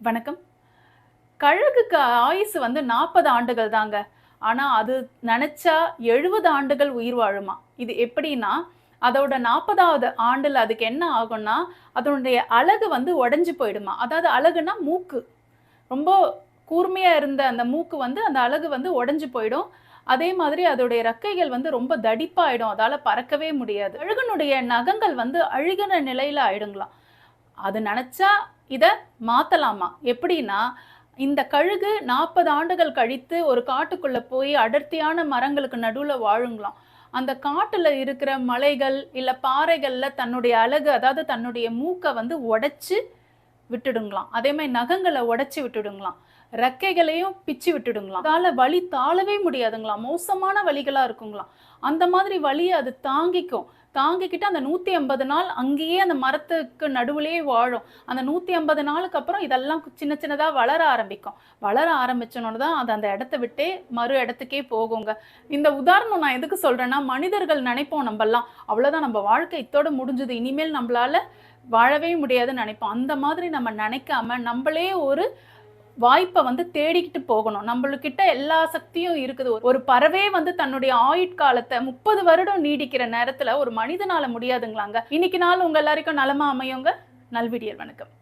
வணக்கம். கழுகுக்கு ஆயுசு 40 ஆண்டுகள் தாங்க. ஆனா, அது நெனச்சா 70 ஆண்டுகள் உயிர் வாழுமாம். இது எப்படின்னா, அதோட 40வது ஆண்டுல அதுக்கு என்ன ஆகும்னா, அதனுடைய அலகு உடைஞ்சு போயிடுமாம். அதாவது அலகுனா மூக்கு. ரொம்ப கூர்மையா இருந்த அந்த மூக்கு அந்த அலகு உடைஞ்சு போயிடும். அதே மாதிரி அதோடைய ரெக்கைகள் ரொம்ப தடிப்பாயிடும். அதால பறக்கவே முடியாது. கழுகனுடைய நகங்கள் அழுகுன நிலையில ஆயிடுங்களாம். அது நெனச்சா இத மாத்தலாமா. எப்படின்னா, இந்த கழுகு 40 ஆண்டுகள் கழித்து ஒரு காட்டுக்குள்ள போய் அடர்த்தியான மரங்களுக்கு நடுவுல வாழுங்களாம். அந்த காட்டுல இருக்கிற மலைகள், இல்ல பாறைகள்ல தன்னுடைய அலகு, அதாவது தன்னுடைய மூக்க உடைச்சு விட்டுடுங்களாம். அதே மாரி நகங்கள உடைச்சு விட்டுடுங்களாம். ரெக்கைகளையும் பிச்சு விட்டுடுங்களாம். அதால வலி தாழவே முடியாதுங்களாம். மோசமான வலிகளா இருக்குங்களாம். அந்த மாதிரி வலிய அது தாங்கிக்கும். தாங்கிக்கிட்டு அந்த 180 நாள் அங்கேயே அந்த மரத்துக்கு நடுவுலயே வாழும். அந்த 180 நாளுக்கு அப்புறம் இதெல்லாம் சின்ன சின்னதா வளர ஆரம்பிக்கும். வளர ஆரம்பிச்சனோன தான் அது அந்த இடத்த விட்டே மறு இடத்துக்கே போகுங்க. இந்த உதாரணம் நான் எதுக்கு சொல்றேன்னா, மனிதர்கள் நினைப்போம் நம்பல்லாம், அவ்வளோதான் நம்ம வாழ்க்கை இத்தோட முடிஞ்சுது. இனிமேல் நம்பளால வாழவே முடியாதுன்னு நினைப்போம். அந்த மாதிரி நம்ம நினைக்காம, நம்பளே ஒரு வாய்ப்ப தேடிக்கிட்டு போகணும். நம்மளுக்கிட்ட எல்லா சக்தியும் இருக்குது. ஒரு பறவையே தன்னுடைய ஆயுட்காலத்த 30 வருடம் நீடிக்கிற நேரத்துல ஒரு மனிதனால முடியாதுங்களாங்க. இன்னைக்கு நாள் உங்க எல்லாருக்கும் நலமா அமையுங்க. நல்விடியல். வணக்கம்.